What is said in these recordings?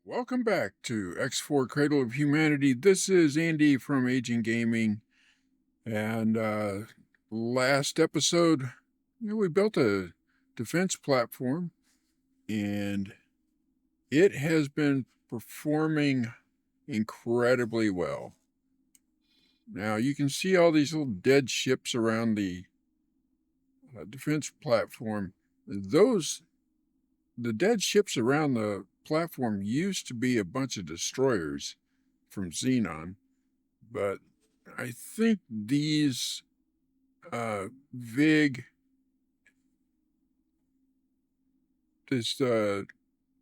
Welcome back to X4 Cradle of Humanity. This is Andy from Aging Gaming. And last episode, we built a defense platform, and it has been performing incredibly well. Now, you can see all these little dead ships around the defense platform. The dead ships around the platform used to be a bunch of destroyers from Xenon, but I think these VIG, this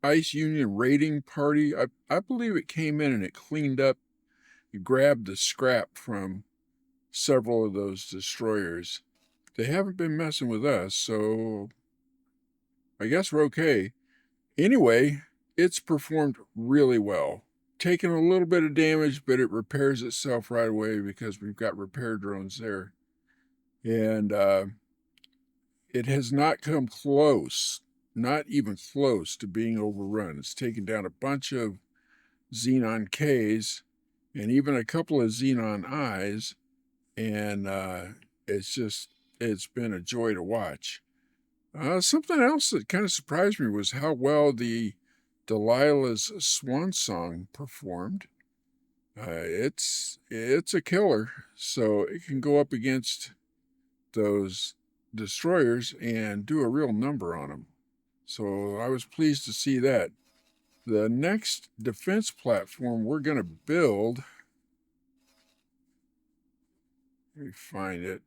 Ice Union raiding party, I believe it came in and it cleaned up, it grabbed the scrap from several of those destroyers. They haven't been messing with us, so I guess we're okay. Anyway, it's performed really well. Taken a little bit of damage, but it repairs itself right away because we've got repair drones there. And it has not come close, not even close to being overrun. It's taken down a bunch of Xenon Ks and even a couple of Xenon Is, and it's been a joy to watch. Something else that kind of surprised me was how well the Delilah's Swan Song performed. It's a killer, so it can go up against those destroyers and do a real number on them. So I was pleased to see that. The next defense platform we're going to build, let me find it.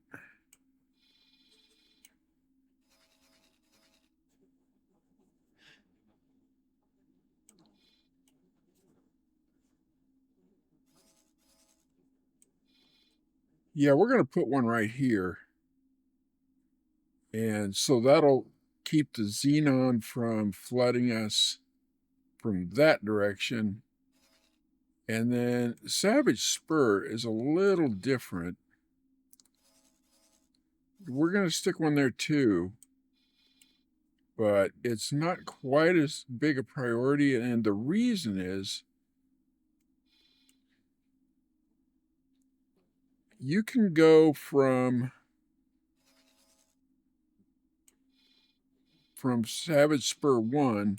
Yeah, we're going to put one right here. And so that'll keep the Xenon from flooding us from that direction. And then Savage Spur is a little different. We're going to stick one there too, but it's not quite as big a priority. And the reason is you can go from Savage Spur 1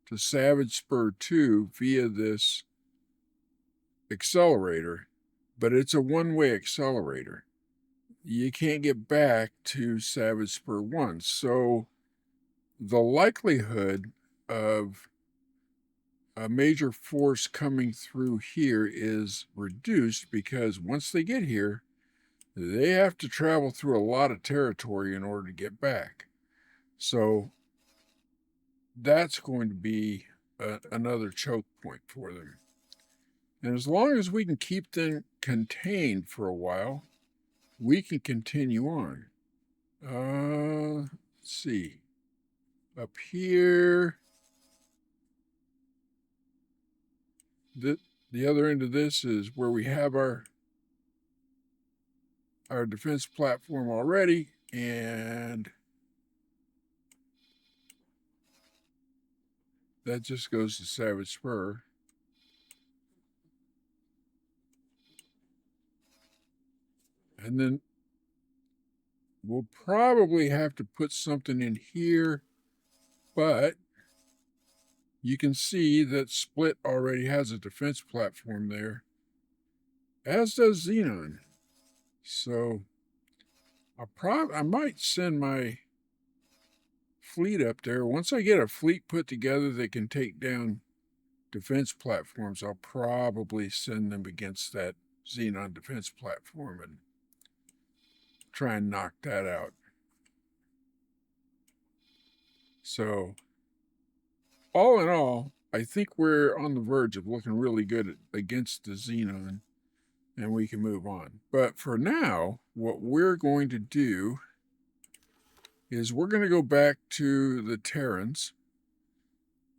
to Savage Spur 2 via this accelerator, but it's a one-way accelerator. You can't get back to Savage Spur 1. So the likelihood of a major force coming through here is reduced because once they get here, they have to travel through a lot of territory in order to get back. So that's going to be another choke point for them. And as long as we can keep them contained for a while, we can continue on. Let's see. Up here, the other end of this is where we have our defense platform already, and that just goes to Savage Spur. And then we'll probably have to put something in here, but you can see that Split already has a defense platform there, as does Xenon. So I might send my fleet up there. Once I get a fleet put together that can take down defense platforms, I'll probably send them against that Xenon defense platform and try and knock that out. So all in all, I think we're on the verge of looking really good against the Xenon, and we can move on. But for now, what we're going to do is we're going to go back to the Terrans,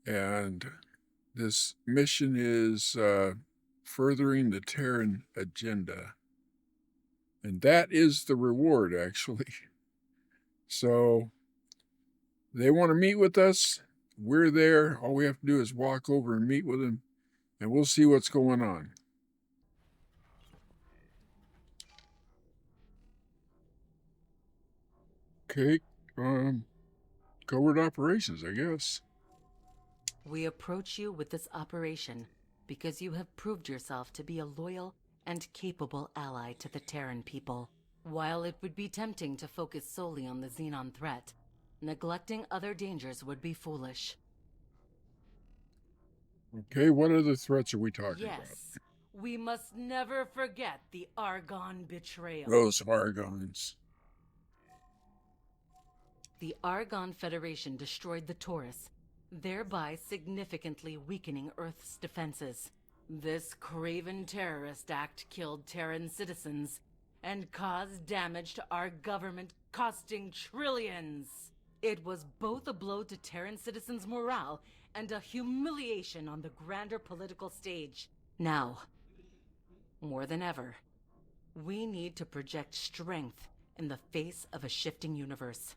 and this mission is furthering the Terran agenda. And that is the reward, actually. So they want to meet with us. we're there. All we have to do is walk over and meet with him, and we'll see what's going on. Okay, covert operations, I guess. We approach you with this operation because you have proved yourself to be a loyal and capable ally to the Terran people. While it would be tempting to focus solely on the Xenon threat, neglecting other dangers would be foolish. Okay, what other threats are we talking about? Yes, we must never forget the Argonne betrayal. Those Argons. The Argonne Federation destroyed the Taurus, thereby significantly weakening Earth's defenses. This craven terrorist act killed Terran citizens and caused damage to our government, costing trillions. It was both a blow to Terran citizens' morale and a humiliation on the grander political stage. Now, more than ever, we need to project strength in the face of a shifting universe.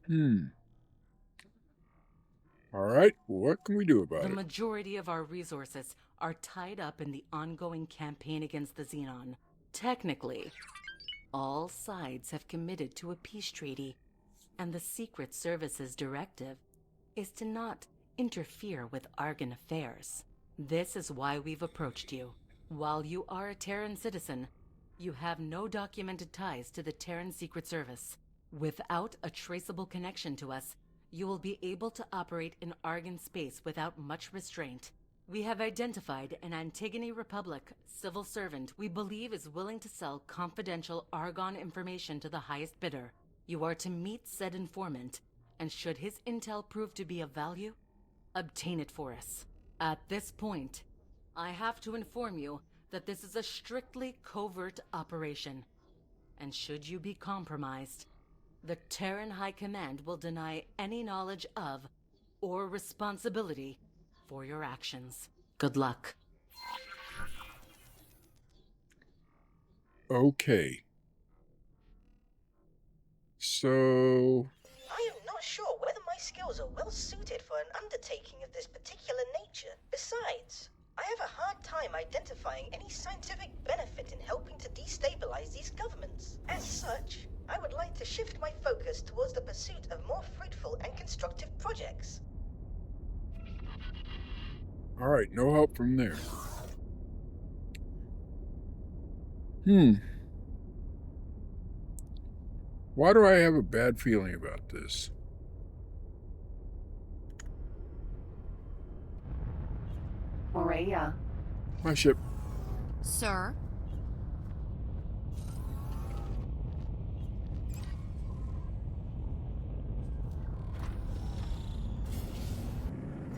All right, what can we do about it? The majority of our resources are tied up in the ongoing campaign against the Xenon. Technically, all sides have committed to a peace treaty, and the Secret Service's directive is to not interfere with Argon affairs. This is why we've approached you. While you are a Terran citizen, you have no documented ties to the Terran Secret Service. Without a traceable connection to us, you will be able to operate in Argon space without much restraint. We have identified an Antigone Republic civil servant we believe is willing to sell confidential Argon information to the highest bidder. You are to meet said informant, and should his intel prove to be of value, obtain it for us. At this point, I have to inform you that this is a strictly covert operation, and should you be compromised, the Terran High Command will deny any knowledge of or responsibility for your actions. Good luck. Okay. So... I am not sure whether my skills are well suited for an undertaking of this particular nature. Besides, I have a hard time identifying any scientific benefit in helping to destabilize these governments. As such, I would like to shift my focus towards the pursuit of more fruitful and constructive projects. All right, no help from there. Why do I have a bad feeling about this? Maria. My ship. Sir?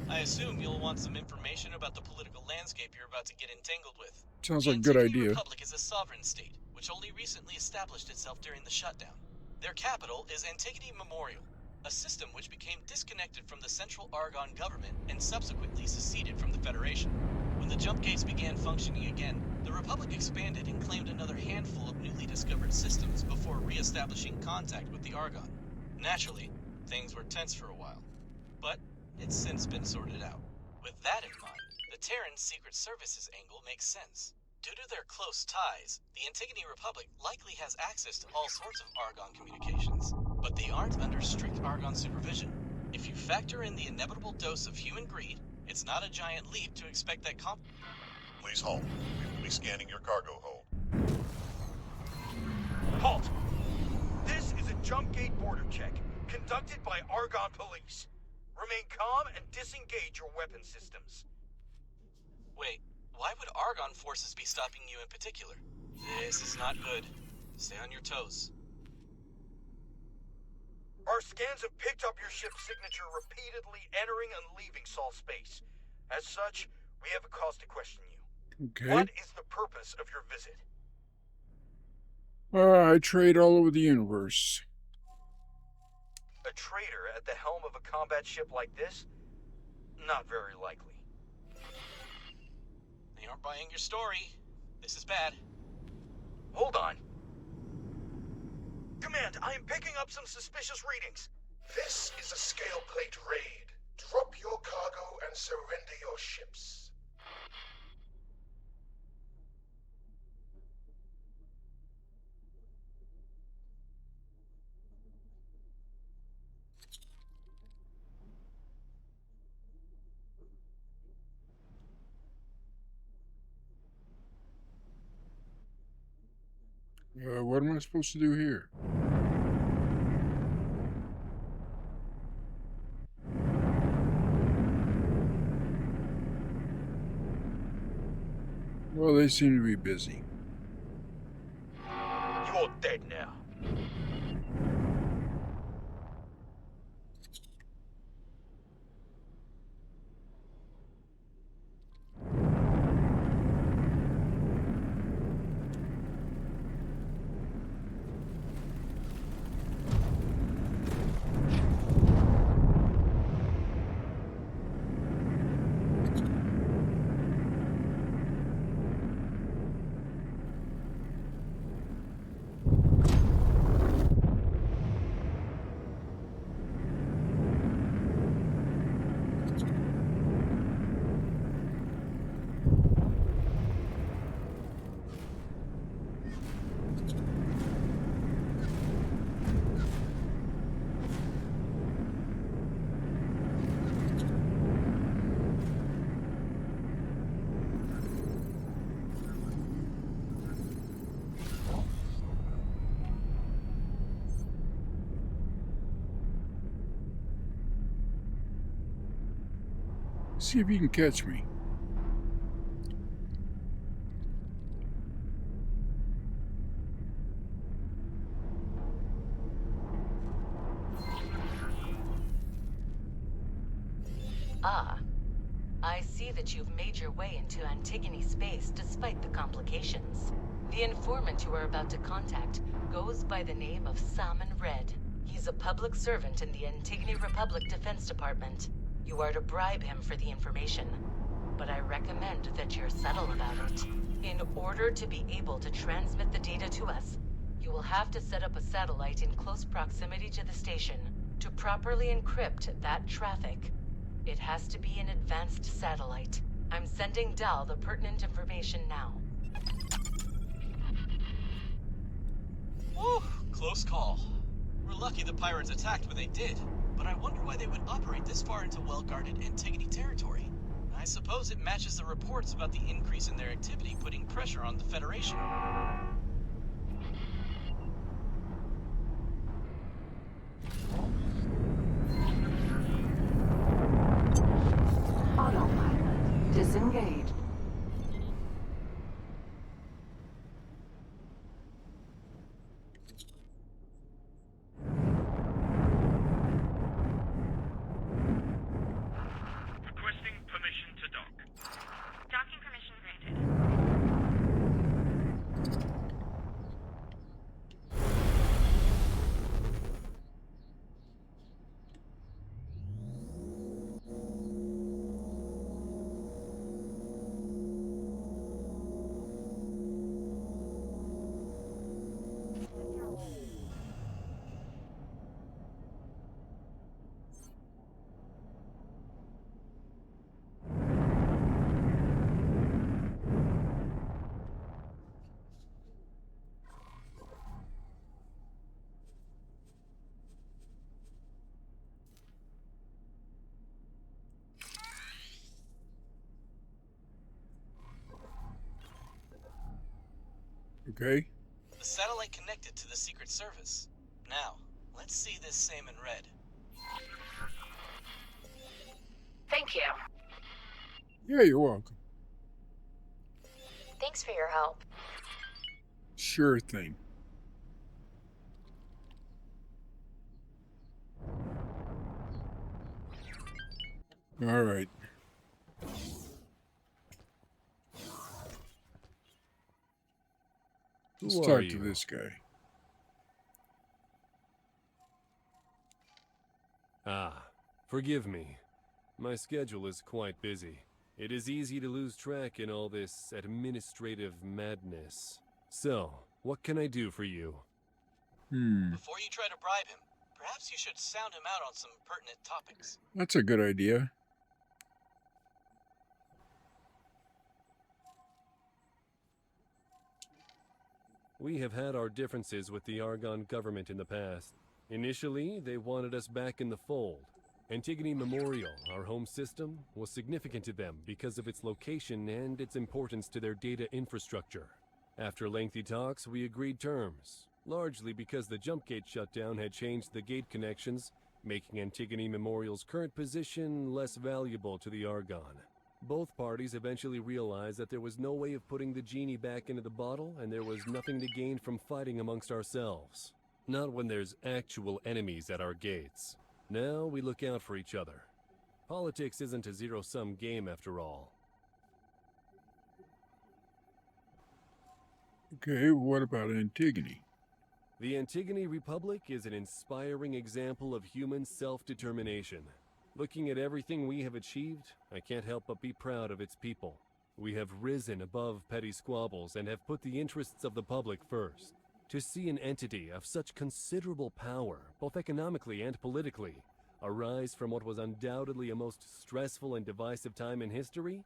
I assume you'll want some information about the political landscape you're about to get entangled with. Sounds like a good The idea. Republic is a sovereign state, which only recently established itself during the shutdown. Their capital is Antigone Memorial, a system which became disconnected from the Central Argon government and subsequently seceded from the Federation. When the jump gates began functioning again, the Republic expanded and claimed another handful of newly discovered systems before re-establishing contact with the Argon. Naturally, things were tense for a while, but it's since been sorted out. With that in mind, the Terran Secret Service's angle makes sense. Due to their close ties, the Antigone Republic likely has access to all sorts of Argon communications, but they aren't under strict Argon supervision. If you factor in the inevitable dose of human greed, it's not a giant leap to expect that Please halt. We will be scanning your cargo hold. Halt! This is a jump gate border check, conducted by Argon Police. Remain calm and disengage your weapon systems. Wait, why would Argon forces be stopping you in particular? This is not good. Stay on your toes. Our scans have picked up your ship's signature repeatedly entering and leaving Sol space. As such, we have a cause to question you. Okay. What is the purpose of your visit? I trade all over the universe. A traitor at the helm of a combat ship like this? Not very likely. They aren't buying your story. This is bad. Hold on. Command, I am picking up some suspicious readings. This is a scale plate raid. Drop your cargo and surrender your ships. What am I supposed to do here? Well, they seem to be busy. You're dead now. See if you can catch me. Ah, I see that you've made your way into Antigone space despite the complications. The informant you are about to contact goes by the name of Salmon Red. He's a public servant in the Antigone Republic Defense Department. You are to bribe him for the information, but I recommend that you're subtle about it. In order to be able to transmit the data to us, you will have to set up a satellite in close proximity to the station. To properly encrypt that traffic, it has to be an advanced satellite. I'm sending Dal the pertinent information now. Whew, close call. We're lucky the pirates attacked when they did, but I wonder why they would operate this far into well-guarded Antigone territory. I suppose it matches the reports about the increase in their activity putting pressure on the Federation. Autopilot disengaged. Requesting permission to dock. Docking permission granted. Okay? The satellite connected to the Secret Service. Now, let's see this Salmon Red. Thank you. Yeah, you're welcome. Thanks for your help. Sure thing. All right. Let's talk to this guy. Ah, forgive me. My schedule is quite busy. It is easy to lose track in all this administrative madness. So, what can I do for you? Before you try to bribe him, Perhaps you should sound him out on some pertinent topics. That's a good idea. We have had our differences with the Argonne government in the past. Initially, they wanted us back in the fold. Antigone Memorial, our home system, was significant to them because of its location and its importance to their data infrastructure. After lengthy talks, we agreed terms, largely because the jump gate shutdown had changed the gate connections, making Antigone Memorial's current position less valuable to the Argonne. Both parties eventually realized that there was no way of putting the genie back into the bottle, and there was nothing to gain from fighting amongst ourselves. Not when there's actual enemies at our gates. Now we look out for each other. Politics isn't a zero-sum game after all. Okay, what about Antigone? The Antigone Republic is an inspiring example of human self-determination. Looking at everything we have achieved, I can't help but be proud of its people. We have risen above petty squabbles and have put the interests of the public first. To see an entity of such considerable power, both economically and politically, arise from what was undoubtedly a most stressful and divisive time in history,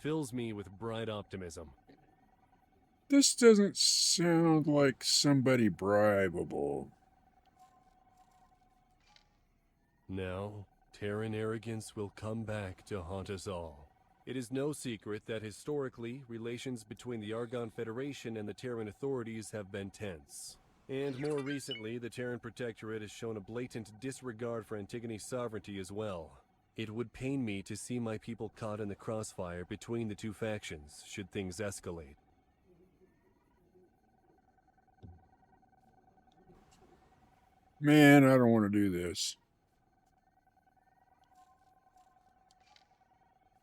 fills me with bright optimism. This doesn't sound like somebody bribable. Now, Terran arrogance will come back to haunt us all. It is no secret that historically, relations between the Argonne Federation and the Terran authorities have been tense. And more recently, the Terran Protectorate has shown a blatant disregard for Antigone's sovereignty as well. It would pain me to see my people caught in the crossfire between the two factions, should things escalate. Man, I don't want to do this.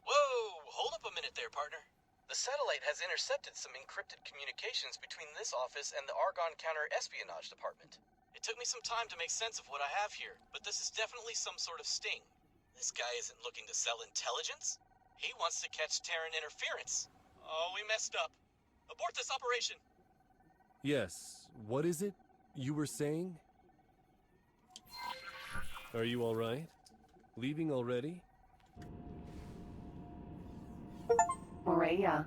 Whoa! Hold up a minute there, partner. The satellite has intercepted some encrypted communications between this office and the Argonne Counter-Espionage Department. It took me some time to make sense of what I have here, but this is definitely some sort of sting. This guy isn't looking to sell intelligence. He wants to catch Terran interference. Oh, we messed up. Abort this operation. Yes, what is it you were saying? Are you all right? Leaving already? Morea.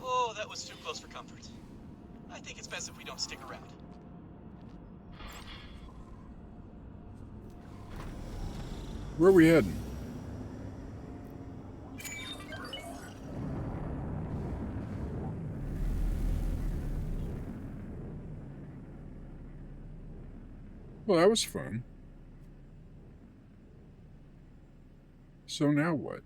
Oh, that was too close for comfort. I think it's best if we don't stick around. Where are we heading? Well, that was fun. So now what?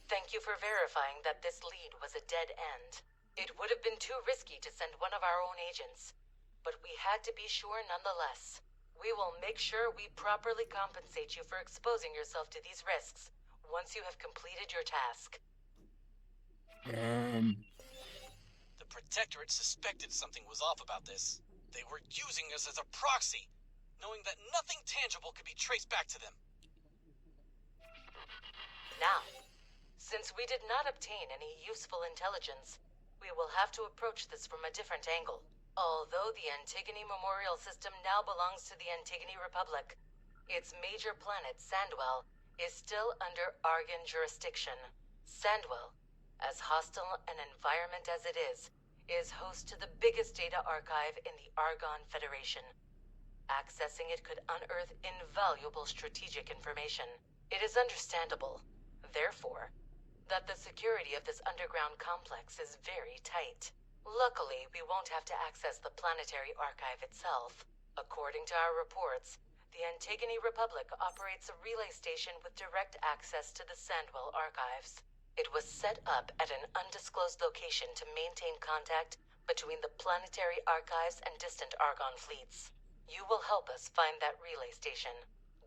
Thank you for verifying that this lead was a dead end. It would have been too risky to send one of our own agents, but we had to be sure nonetheless. We will make sure we properly compensate you for exposing yourself to these risks once you have completed your task. The Protectorate suspected something was off about this. They were using us as a proxy, knowing that nothing tangible could be traced back to them. Now, since we did not obtain any useful intelligence, we will have to approach this from a different angle. Although the Antigone Memorial System now belongs to the Antigone Republic, its major planet, Sandwell, is still under Argon jurisdiction. Sandwell, as hostile an environment as it is host to the biggest data archive in the Argonne Federation. Accessing it could unearth invaluable strategic information. It is understandable, therefore, that the security of this underground complex is very tight. Luckily, we won't have to access the planetary archive itself. According to our reports, the Antigone Republic operates a relay station with direct access to the Sandwell archives. It was set up at an undisclosed location to maintain contact between the planetary archives and distant Argonne fleets. You will help us find that relay station.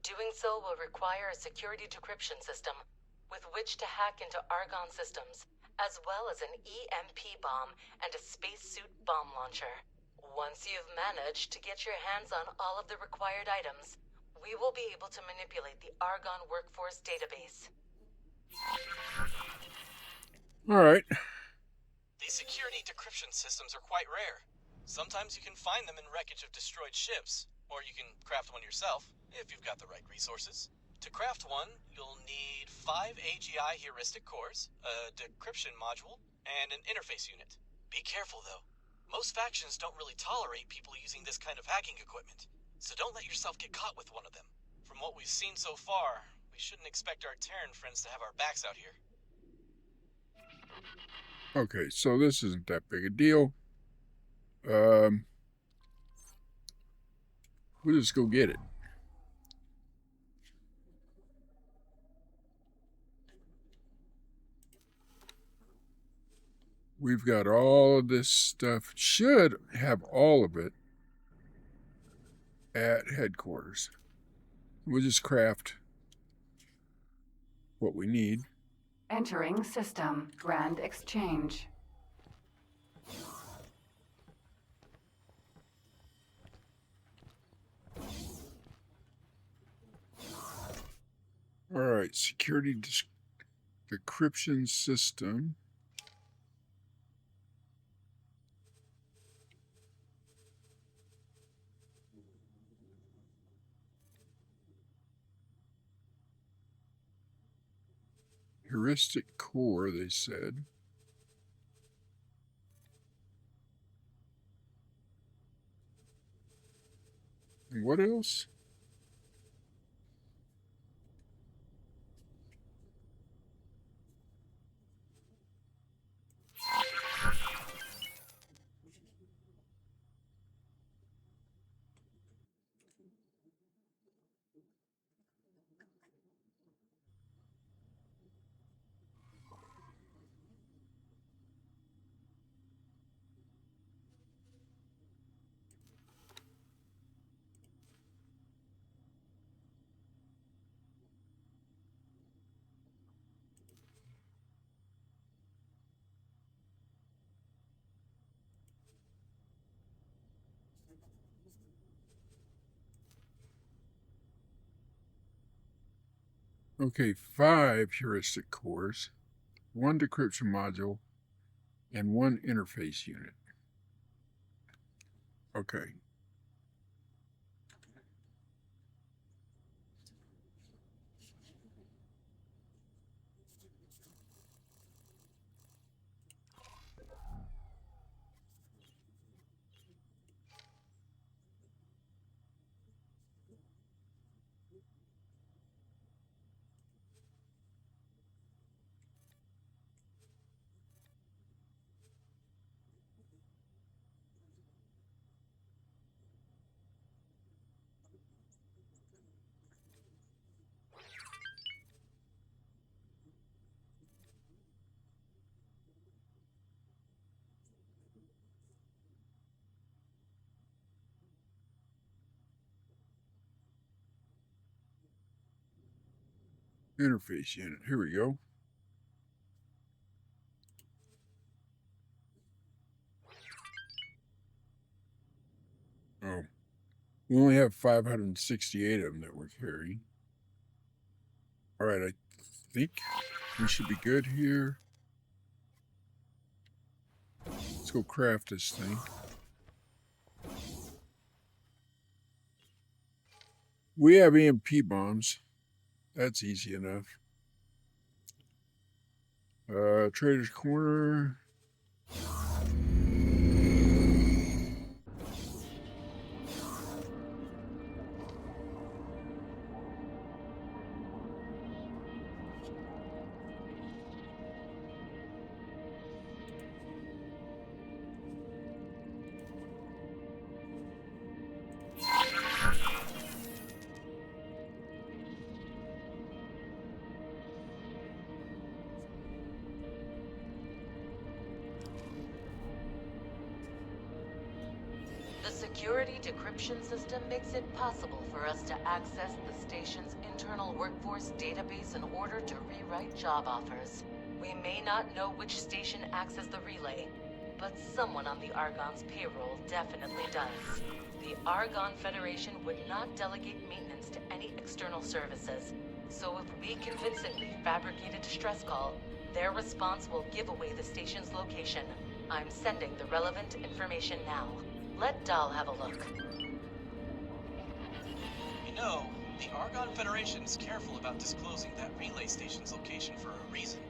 Doing so will require a security decryption system with which to hack into Argonne systems, as well as an EMP bomb and a spacesuit bomb launcher. Once you've managed to get your hands on all of the required items, we will be able to manipulate the Argonne workforce database. All right. These security decryption systems are quite rare. Sometimes you can find them in wreckage of destroyed ships, or you can craft one yourself, if you've got the right resources. To craft one, you'll need 5 AGI heuristic cores, a decryption module, and an interface unit. Be careful, though. Most factions don't really tolerate people using this kind of hacking equipment, so don't let yourself get caught with one of them. From what we've seen so far, we shouldn't expect our Terran friends to have our backs out here. Okay, so this isn't that big a deal. We'll just go get it. We've got all of this stuff. Should have all of it at headquarters. We'll just craft what we need. Entering system. Grand exchange. All right, security decryption system. Heuristic core, they said. And what else? Okay, 5 heuristic cores, 1 decryption module, and 1 interface unit. Okay. Interface unit. Here we go. Oh. We only have 568 of them that we're carrying. All right, I think we should be good here. Let's go craft this thing. We have EMP bombs. That's easy enough. Trader's Corner. The security decryption system makes it possible for us to access the station's internal workforce database in order to rewrite job offers. We may not know which station acts as the relay, but someone on the Argon's payroll definitely does. The Argon Federation would not delegate maintenance to any external services, so if we convincingly fabricate a distress call, Their response will give away the station's location. I'm sending the relevant information now. Let Dahl have a look. You know, the Argonne Federation is careful about disclosing that relay station's location for a reason.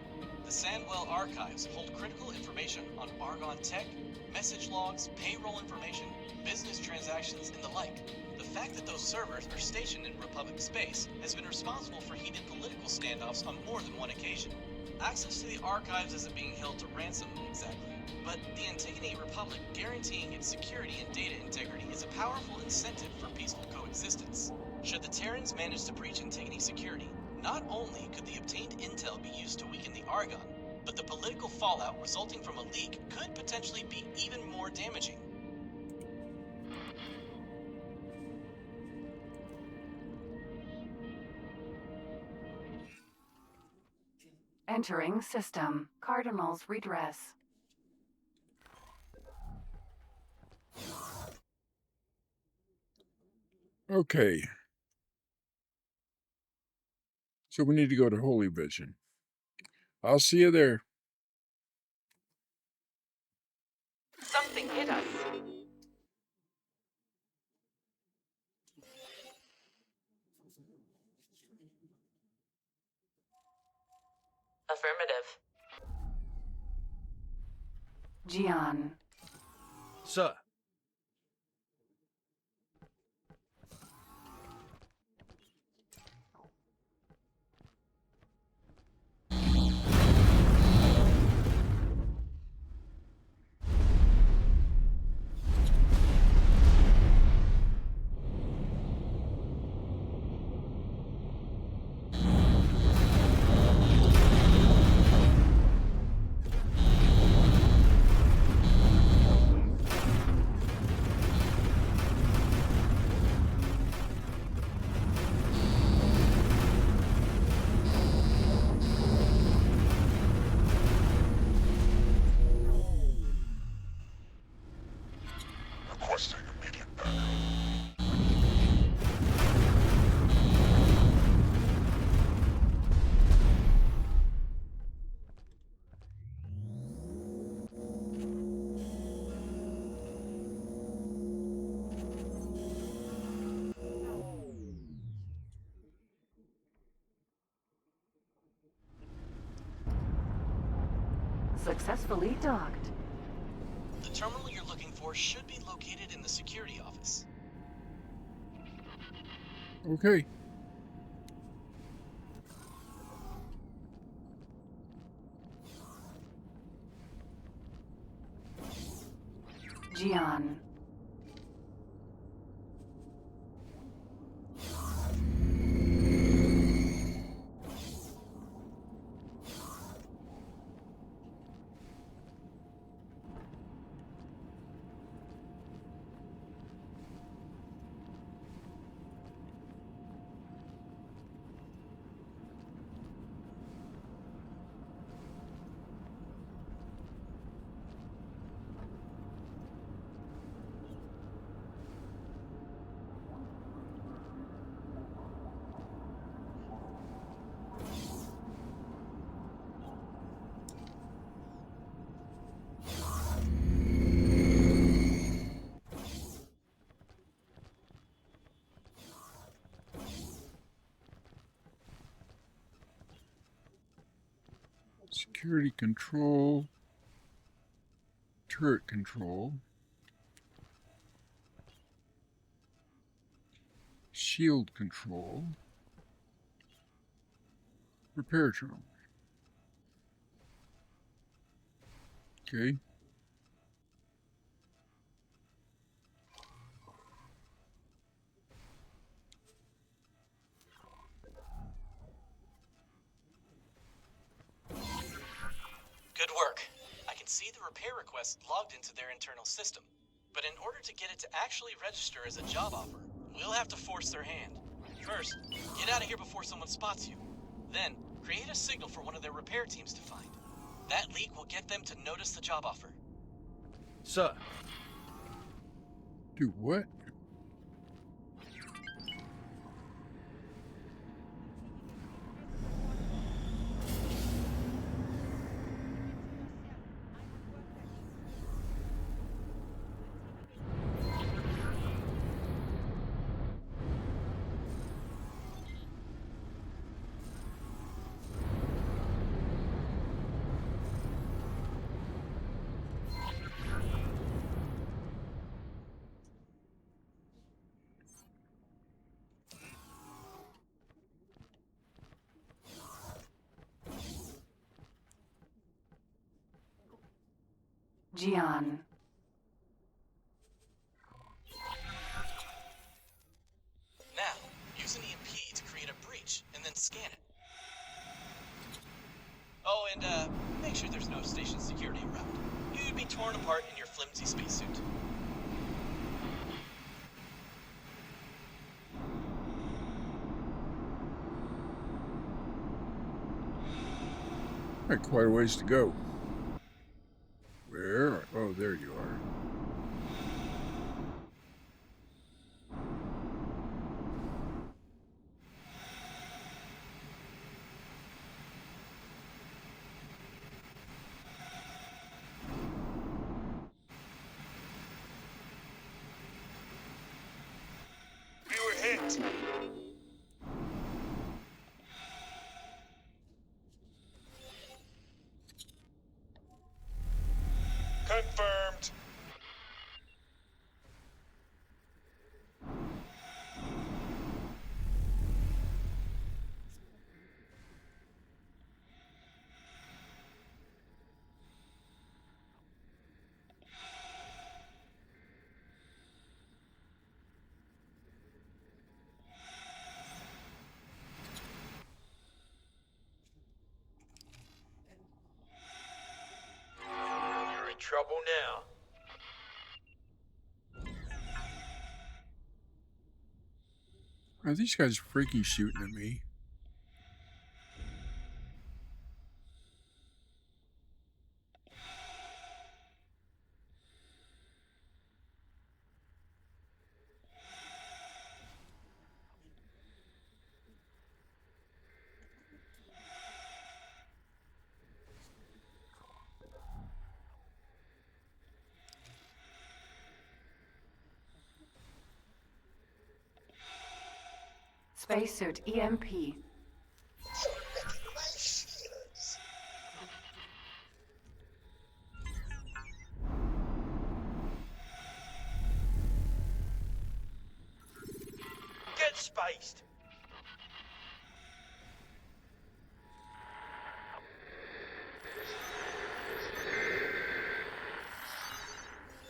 The Sandwell archives hold critical information on Argonne tech, message logs, payroll information, business transactions, and the like. The fact that those servers are stationed in Republic space has been responsible for heated political standoffs on more than one occasion. Access to the archives isn't being held to ransom exactly, but the Antigone Republic guaranteeing its security and data integrity is a powerful incentive for peaceful coexistence. Should the Terrans manage to breach Antigone security, not only could the obtained intel be used to weaken the Argonne, but the political fallout resulting from a leak could potentially be even more damaging. Entering system. Cardinal's redress. Okay. So we need to go to Holy Vision. I'll see you there. Something hit us. Affirmative. Gian. Sir. Requesting immediate backup. Successfully docked. The terminal you're looking for should be located in the security office. Okay. Gian. Security control. Turret control. Shield control. Repair terminal. Okay. Good work. I can see the repair request logged into their internal system. But in order to get it to actually register as a job offer, we'll have to force their hand. First, get out of here before someone spots you. Then, create a signal for one of their repair teams to find. That leak will get them to notice the job offer. Sir. Do what? Gian. Now, use an EMP to create a breach and then scan it. Oh, and make sure there's no station security around. You'd be torn apart in your flimsy spacesuit. Got quite a ways to go. Where? Oh, there you are. We were hit. Confirmed. You're in trouble now. Are these guys freaking shooting at me? Spacesuit EMP. You're wrecking my shields. Get spaced.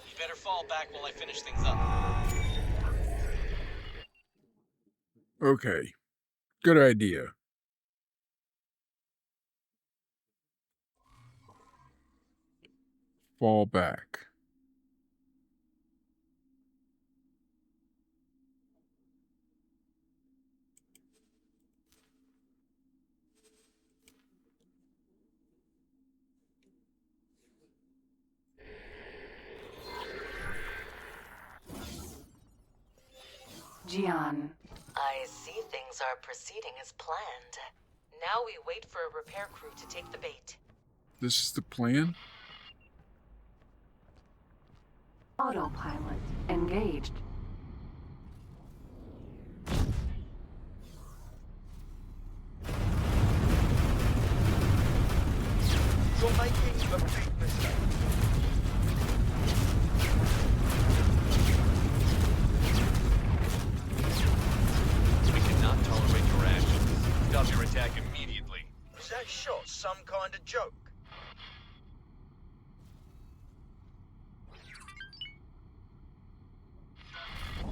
You better fall back while I finish things up. Okay. Good idea. Fall back. Gian. I see things are proceeding as planned. Now we wait for a repair crew to take the bait. This is the plan? Autopilot engaged. You're making a big mistake. We cannot tolerate your actions. Stop your attack immediately. Was that shot some kind of joke?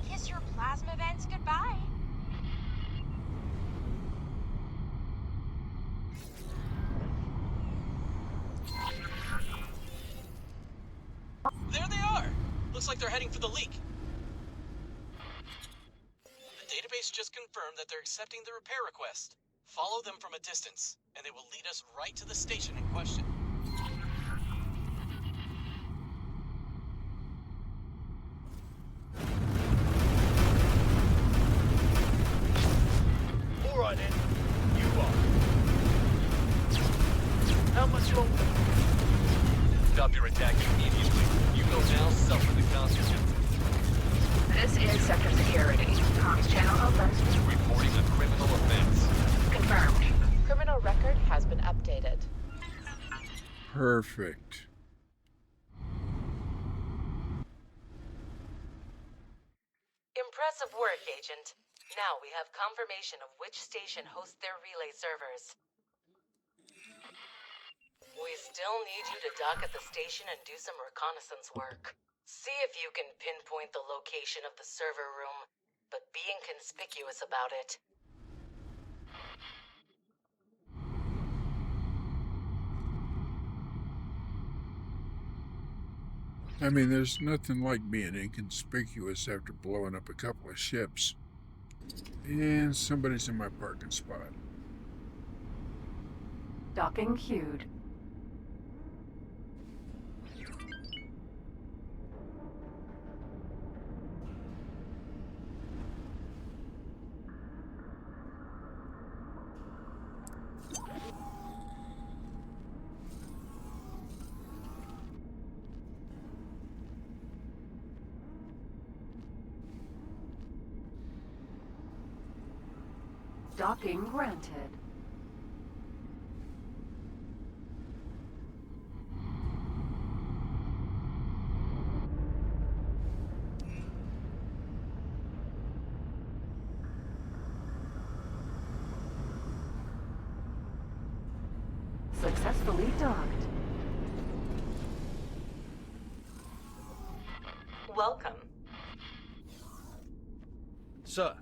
Kiss your plasma vents goodbye. There they are! Looks like they're heading for the leak. The database just confirmed that they're accepting the repair request. Follow them from a distance, and they will lead us right to the station in question. All right then. You are. How much longer? Stop your attack immediately. You will now suffer the consequences. This is Sector Security. Comms channel open. Reporting a criminal offense. Confirmed. Criminal record has been updated. Perfect. Impressive work, Agent. Now we have confirmation of which station hosts their relay servers. We still need you to dock at the station and do some reconnaissance work. See if you can pinpoint the location of the server room, but be inconspicuous about it. I mean, there's nothing like being inconspicuous after blowing up a couple of ships. And somebody's in my parking spot. Docking queued. Docking granted. Successfully docked. Welcome. Sir.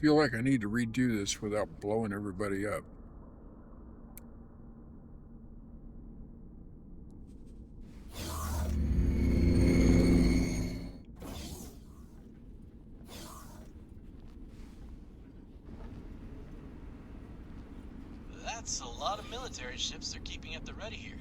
Feel like I need to redo this without blowing everybody up. That's a lot of military ships they're keeping at the ready here.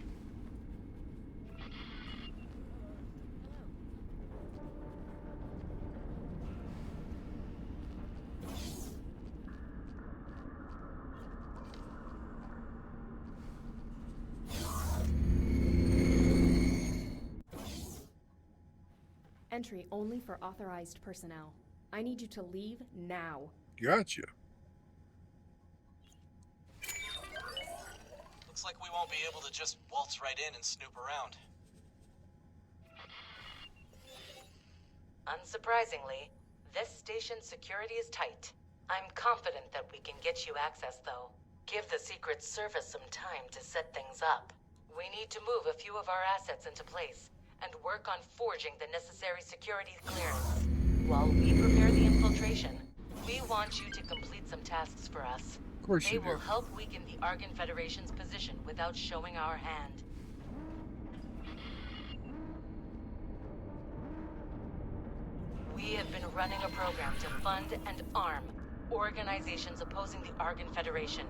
Entry only for authorized personnel. I need you to leave now. Gotcha. Looks like we won't be able to just waltz right in and snoop around. Unsurprisingly, this station's security is tight. I'm confident that we can get you access, though. Give the Secret Service some time to set things up. We need to move a few of our assets into place and work on forging the necessary security clearance. While we prepare the infiltration, we want you to complete some tasks for us. Of course They you do. will help weaken the Argon Federation's position without showing our hand. We have been running a program to fund and arm organizations opposing the Argon Federation,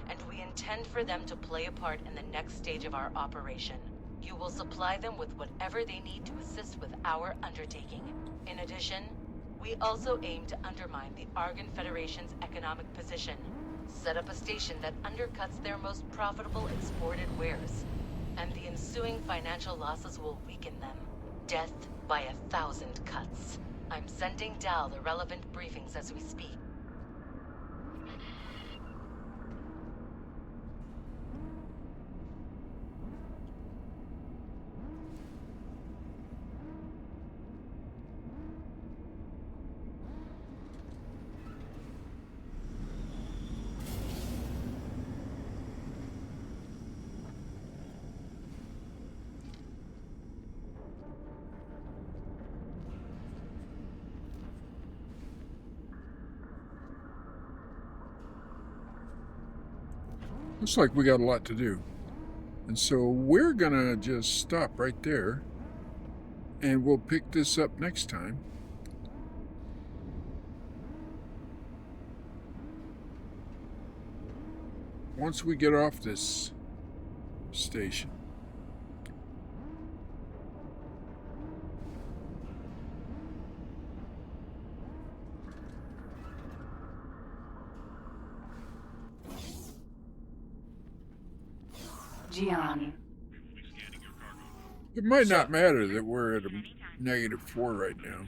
and we intend for them to play a part in the next stage of our operation. You will supply them with whatever they need to assist with our undertaking. In addition, we also aim to undermine the Argon Federation's economic position. Set up a station that undercuts their most profitable exported wares, and the ensuing financial losses will weaken them. Death by 1,000 cuts. I'm sending Dal the relevant briefings as we speak. Looks like we got a lot to do. And so we're gonna just stop right there, and we'll pick this up next time. Once we get off this station. Gian. It might not matter that we're at a -4 right now.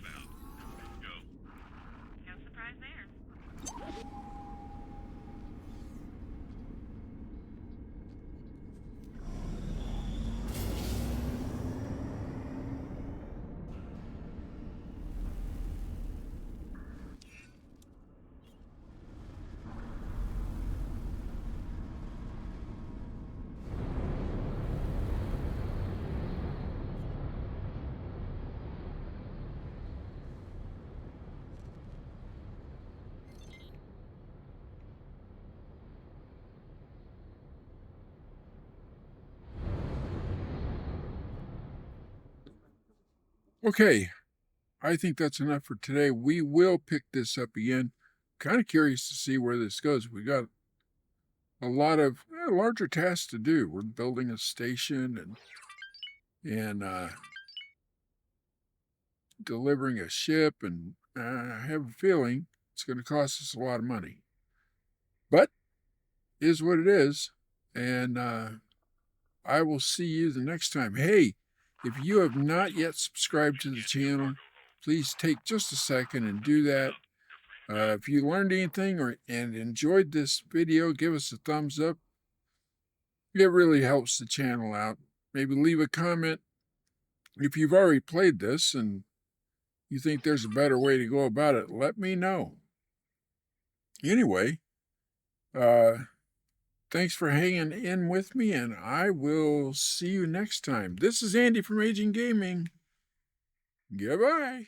Okay, I think that's enough for today. We will pick this up again. Kind of curious to see where this goes. We got a lot of larger tasks to do. We're building a station and delivering a ship, and I have a feeling it's going to cost us a lot of money. But it is what it is, and I will see you the next time. Hey, if you have not yet subscribed to the channel, please take just a second and do that. If you learned anything and enjoyed this video, give us a thumbs up. It really helps the channel out. Maybe leave a comment. If you've already played this and you think there's a better way to go about it, let me know. Anyway, thanks for hanging in with me, and I will see you next time. This is Andy from Aging Gaming. Goodbye.